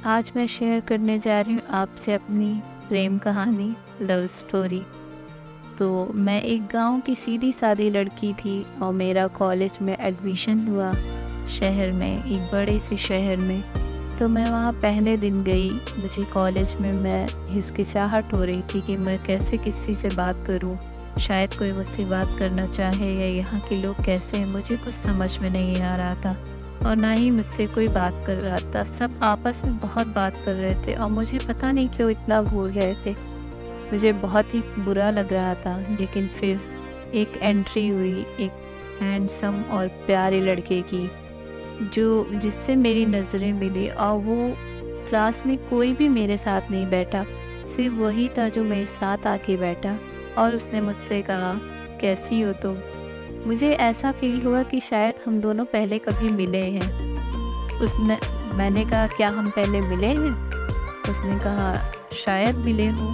आज मैं शेयर करने जा रही हूँ आपसे अपनी प्रेम कहानी, लव स्टोरी। तो मैं एक गांव की सीधी सादी लड़की थी और मेरा कॉलेज में एडमिशन हुआ शहर में, एक बड़े से शहर में। तो मैं वहाँ पहले दिन गई। मुझे कॉलेज में मैं हिचकिचाहट हो रही थी कि मैं कैसे किसी से बात करूँ, शायद कोई मुझसे बात करना चाहे या यहाँ के लोग कैसे हैं, मुझे कुछ समझ में नहीं आ रहा था और ना ही मुझसे कोई बात कर रहा था। सब आपस में बहुत बात कर रहे थे और मुझे पता नहीं क्यों इतना भूल गए थे। मुझे बहुत ही बुरा लग रहा था। लेकिन फिर एक एंट्री हुई एक हैंडसम और प्यारे लड़के की, जो जिससे मेरी नज़रें मिली। और वो क्लास में कोई भी मेरे साथ नहीं बैठा, सिर्फ वही था जो मेरे साथ आके बैठा और उसने मुझसे कहा, कैसी हो तुम? मुझे ऐसा फील हुआ कि शायद हम दोनों पहले कभी मिले हैं। मैंने कहा, क्या हम पहले मिले हैं? उसने कहा, शायद मिले हो,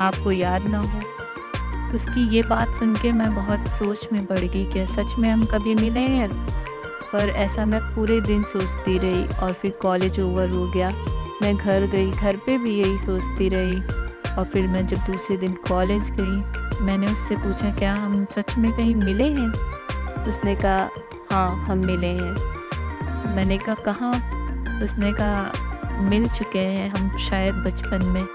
आपको याद ना हो। उसकी ये बात सुन के मैं बहुत सोच में पड़ गई, क्या सच में हम कभी मिले हैं? पर ऐसा मैं पूरे दिन सोचती रही और फिर कॉलेज ओवर हो गया। मैं घर गई, घर पे भी यही सोचती रही। और फिर मैं जब दूसरे दिन कॉलेज गई, मैंने उससे पूछा, क्या हम सच में कहीं मिले हैं? उसने कहा, हाँ हम मिले हैं। मैंने कहा, कहाँ? उसने कहा, मिल चुके हैं हम शायद बचपन में।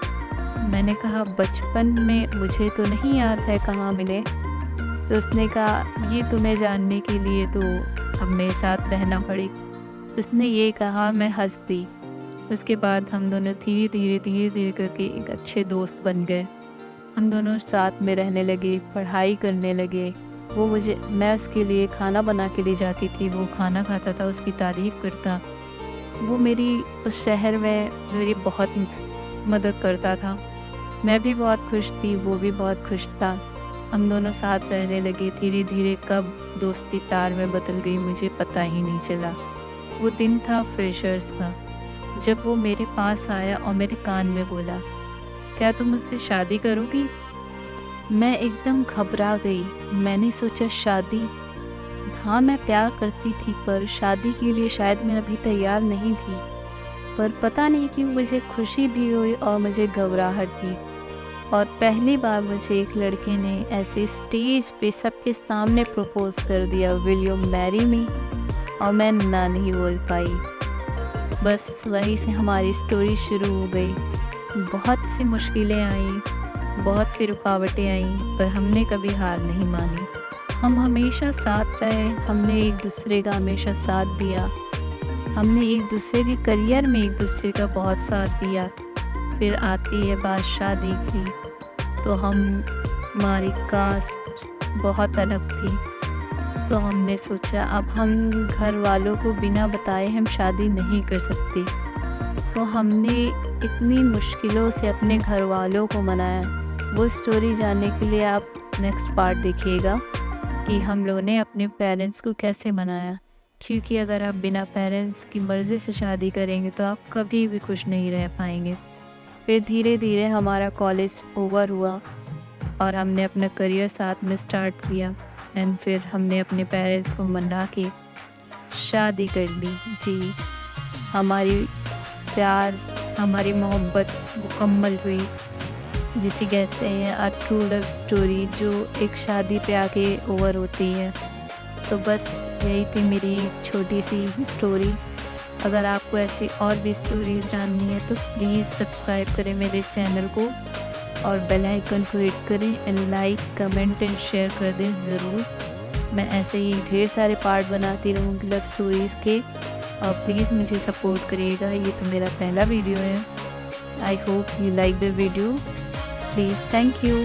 मैंने कहा, बचपन में? मुझे तो नहीं याद है कहाँ मिले। तो उसने कहा, ये तुम्हें जानने के लिए तो अब मेरे साथ रहना पड़ी। उसने ये कहा, मैं हंस दी। उसके बाद हम दोनों धीरे धीरे करके एक अच्छे दोस्त बन गए। हम दोनों साथ में रहने लगे, पढ़ाई करने लगे। मैं उसके लिए खाना बना के ले जाती थी, वो खाना खाता था, उसकी तारीफ़ करता। वो मेरी उस शहर में मेरी बहुत मदद करता था। मैं भी बहुत खुश थी, वो भी बहुत खुश था। हम दोनों साथ रहने लगे। धीरे धीरे कब दोस्ती तार में बदल गई मुझे पता ही नहीं चला। वो दिन था फ्रेशर्स का, जब वो मेरे पास आया और मेरे कान में बोला, क्या तुम मुझसे शादी करोगी? मैं एकदम घबरा गई। मैंने सोचा, शादी? हाँ, मैं प्यार करती थी, पर शादी के लिए शायद मैं अभी तैयार नहीं थी। पर पता नहीं क्यों मुझे खुशी भी हुई और मुझे घबराहट भी। और पहली बार मुझे एक लड़के ने ऐसे स्टेज पे सबके सामने प्रपोज कर दिया, विल यू मैरी मी? और मैं ना नहीं बोल पाई। बस वहीं से हमारी स्टोरी शुरू हो गई। बहुत सी मुश्किलें आईं, बहुत सी रुकावटें आईं, पर हमने कभी हार नहीं मानी। हम हमेशा साथ रहे, हमने एक दूसरे का हमेशा साथ दिया। हमने एक दूसरे के करियर में एक दूसरे का बहुत साथ दिया। फिर आती है बात शादी की, तो हमारी कास्ट बहुत अलग थी। तो हमने सोचा, अब हम घर वालों को बिना बताए हम शादी नहीं कर सकते। तो हमने इतनी मुश्किलों से अपने घर वालों को मनाया। वो स्टोरी जानने के लिए आप नेक्स्ट पार्ट देखिएगा कि हम लोगों ने अपने पेरेंट्स को कैसे मनाया। क्योंकि अगर आप बिना पेरेंट्स की मर्ज़ी से शादी करेंगे तो आप कभी भी खुश नहीं रह पाएंगे। फिर धीरे धीरे हमारा कॉलेज ओवर हुआ और हमने अपना करियर साथ में स्टार्ट किया। एंड फिर हमने अपने पेरेंट्स को मना के शादी कर ली। जी, हमारी प्यार, हमारी मोहब्बत मुकम्मल हुई, जिसे कहते हैं अ ट्रू लव स्टोरी, जो एक शादी पे आके ओवर होती है। तो बस यही थी मेरी छोटी सी स्टोरी। अगर आपको ऐसी और भी स्टोरीज़ जाननी है तो प्लीज़ सब्सक्राइब करें मेरे चैनल को और बेल आइकन को हिट करें and like, comment and share कर दें ज़रूर। मैं ऐसे ही ढेर सारे पार्ट बनाती रहूँगी लव स्टोरीज़ के, और प्लीज़ मुझे सपोर्ट करिएगा। ये तो मेरा पहला वीडियो है। I hope you like the video. Please, thank you.